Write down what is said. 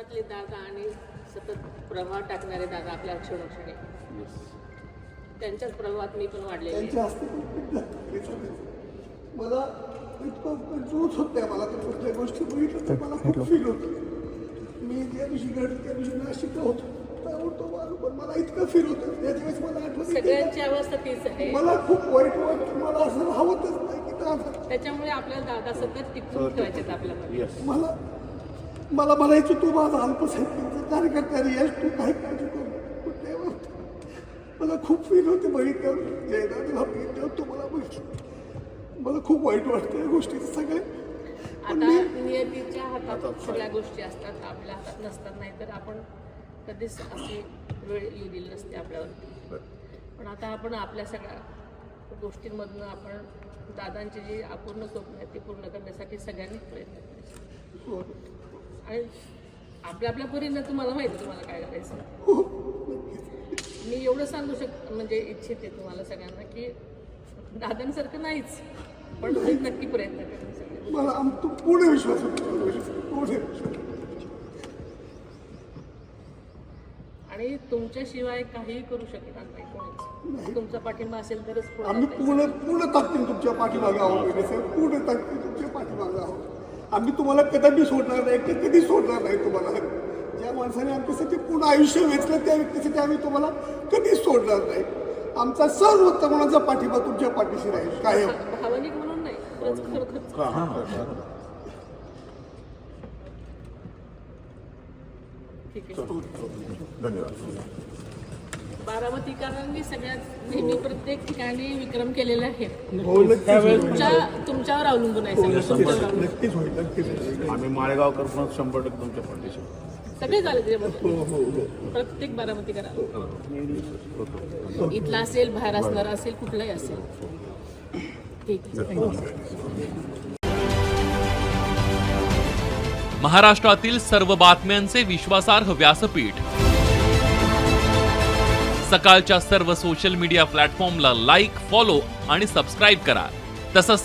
मनातले दादा आणि सतत प्रभाव टाकणारे दादा आपल्या क्षणोक्षणी त्यांच्याच प्रभावात मी पण वाढलेले आहे. त्यांच्या हस्ते मला इतकं कंट्रोल होत नाही. मला ते कुठल्या गोष्टी बघितलं तर मला खूप फील होतं. मी ज्या दिवशी घडत त्या दिवशी नाशिकला होतो पण मला इतकं फील होतं. त्यावेळेस मला आठवतं सगळ्यांची अवस्था तीच आहे. मला खूप वाईट वाटतं. मला असं राहतच नाही की दादा. त्याच्यामुळे आपल्याला दादा सतत टिकवून ठेवायचे आपल्यामध्ये. मला म्हणायचं तू माझा अल्पसंख्याकचा कार्यकर्ता आहे, यश तू काही काळजी करू. पण तेव्हा मला खूप फील होते बघितल्यावर. जयदादाला बघितल्यावर तुम्हाला बघितलं मला खूप वाईट वाटतं या गोष्टीचं सगळे. आता नियतीच्या हातात सगळ्या गोष्टी असतात, आपल्या हातात नसतात. नाही तर आपण कधीच अशी वेळ येऊ दिली नसते आपल्यावरती. पण आता आपण आपल्या सगळ्या गोष्टींमधनं आपण दादांची जी अपूर्ण स्वप्न आहेत ती पूर्ण करण्यासाठी सगळ्यांनी प्रयत्न करायचे. आणि आपल्या परीनं तुम्हाला माहिती तुम्हाला काय करायचं. मी एवढं सांगू म्हणजे इच्छिते तुम्हाला सगळ्यांना की दादांसारखं नाहीच, पण नक्की प्रयत्न करेन. मला पूर्ण विश्वास होतो. आणि तुमच्याशिवाय काहीही करू शकणार नाही कोणीच. तुमचा पाठिंबा असेल तरच आम्ही पूर्ण ताकदीने तुमच्या पाठीमागे आहोत. पूर्ण ताकदीने तुमच्या पाठीमागे आहोत. आम्ही तुम्हाला कधी सोडणार नाही, कधी सोडणार नाही. तुम्हाला ज्या माणसाने आमच्यासाठी पूर्ण आयुष्य वेचलं त्या व्यक्तीसाठी आम्ही तुम्हाला कधीच सोडणार नाही. आमचा सर्व तरुणाचा पाठिंबा तुमच्या पाठीशी राहील काय. भावनिक म्हणून नाही, खरंच. ठीक आहे, धन्यवाद. बारामतीकरांनी सगळ्यात नेहमी प्रत्येक ठिकाणी विक्रम केलेले आहेत. तुमच्यावर अवलंबून आहे सगळं. नक्कीच होईल, नक्कीच. आम्ही माळेगावकर पण 100% तुमच्या पाठीशी. सगळे झाले त्याच्यामध्ये प्रत्येक बारामतीकरांना इथला असेल, बाहेर असणारा असेल, कुठलाही असेल. ठीक आहे. महाराष्ट्रातील सर्व बातम्यांचे विश्वासार्ह व्यासपीठ. सकाळच्या सर्व सोशल मीडिया प्लॅटफॉर्मला लाईक, फॉलो आणि सबस्क्राईब करा. तसंच